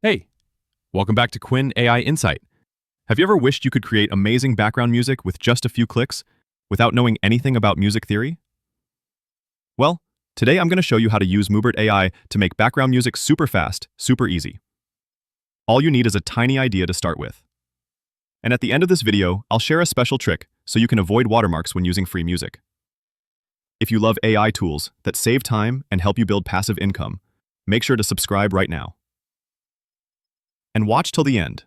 Hey, welcome back to Quinn AI Insight. Have you ever wished you could create amazing background music with just a few clicks without knowing anything about music theory? Well, today I'm going to show you how to use Mubert AI to make background music super fast, super easy. All you need is a tiny idea to start with. And at the end of this video, I'll share a special trick so you can avoid watermarks when using free music. If you love AI tools that save time and help you build passive income, make sure to subscribe right now. And watch till the end.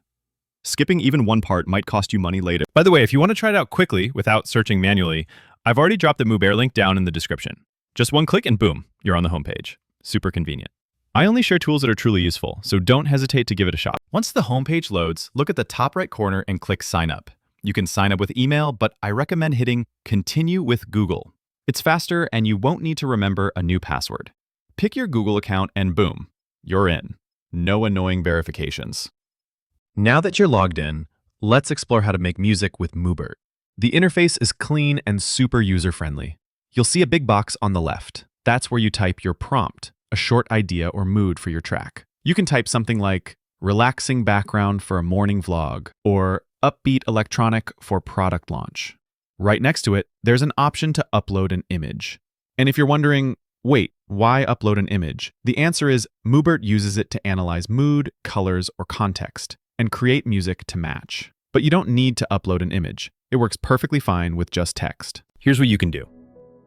Skipping even one part might cost you money later. By the way, if you want to try it out quickly without searching manually, I've already dropped the Mubert link down in the description. Just one click and boom, you're on the homepage. Super convenient. I only share tools that are truly useful, so don't hesitate to give it a shot. Once the homepage loads, look at the top right corner and click Sign Up. You can sign up with email, but I recommend hitting Continue with Google. It's faster and you won't need to remember a new password. Pick your Google account and boom, you're in. No annoying verifications. Now that you're logged in, let's explore how to make music with Mubert. The interface is clean and super user-friendly. You'll see a big box on the left. That's where you type your prompt, a short idea or mood for your track. You can type something like relaxing background for a morning vlog or upbeat electronic for product launch. Right next to it, there's an option to upload an image. And if you're wondering, wait, why upload an image? The answer is Mubert uses it to analyze mood, colors, or context and create music to match. But you don't need to upload an image. It works perfectly fine with just text. Here's what you can do.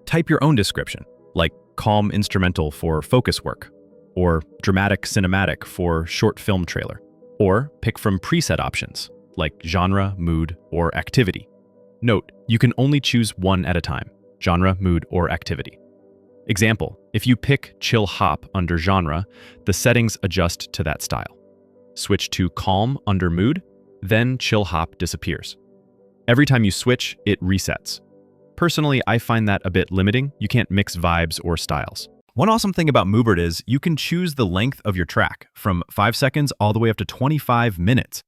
Type your own description, like calm instrumental for focus work, or dramatic cinematic for short film trailer, or pick from preset options, like genre, mood, or activity. Note, you can only choose one at a time, genre, mood, or activity. Example, if you pick chill hop under genre, the settings adjust to that style. Switch to calm under mood, then chill hop disappears. Every time you switch, it resets. Personally, I find that a bit limiting. You can't mix vibes or styles. One awesome thing about Mubert is you can choose the length of your track from 5 seconds all the way up to 25 minutes.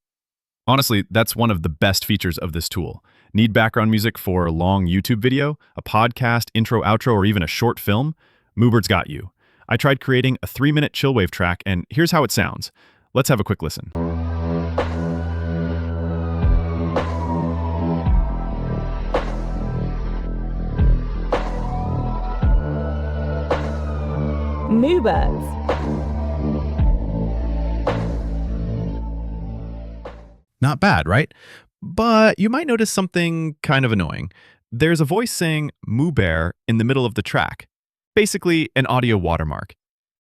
Honestly, that's one of the best features of this tool. Need background music for a long YouTube video, a podcast, intro, outro, or even a short film? Mubert's got you. I tried creating a 3-minute chillwave track, and here's how it sounds. Let's have a quick listen. Mubert. Not bad, right? But you might notice something kind of annoying. There's a voice saying Mubert in the middle of the track. Basically, an audio watermark.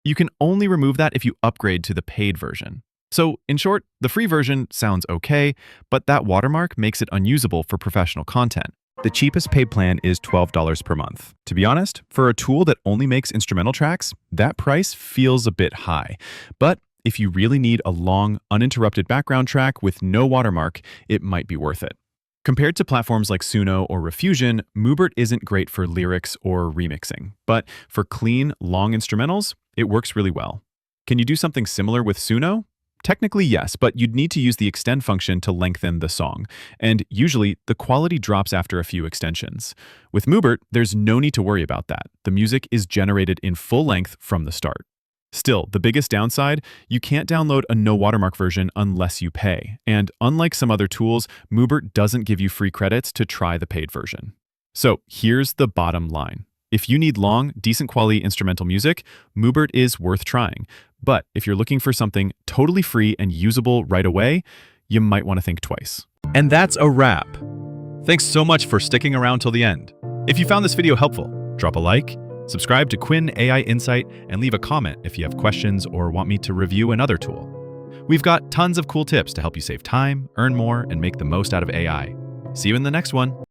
You can only remove that if you upgrade to the paid version. So, in short, the free version sounds okay, but that watermark makes it unusable for professional content. The cheapest paid plan is $12 per month. To be honest, for a tool that only makes instrumental tracks, that price feels a bit high. But if you really need a long, uninterrupted background track with no watermark, it might be worth it. Compared to platforms like Suno or Refusion, Mubert isn't great for lyrics or remixing. But for clean, long instrumentals, it works really well. Can you do something similar with Suno? Technically, yes, but you'd need to use the extend function to lengthen the song. And usually, the quality drops after a few extensions. With Mubert, there's no need to worry about that. The music is generated in full length from the start. Still, the biggest downside, you can't download a no watermark version unless you pay. And unlike some other tools, Mubert doesn't give you free credits to try the paid version. So here's the bottom line. If you need long, decent quality instrumental music, Mubert is worth trying. But if you're looking for something totally free and usable right away, you might want to think twice. And that's a wrap. Thanks so much for sticking around till the end. If you found this video helpful, drop a like, subscribe to Quinn AI Insight, and leave a comment if you have questions or want me to review another tool. We've got tons of cool tips to help you save time, earn more, and make the most out of AI. See you in the next one.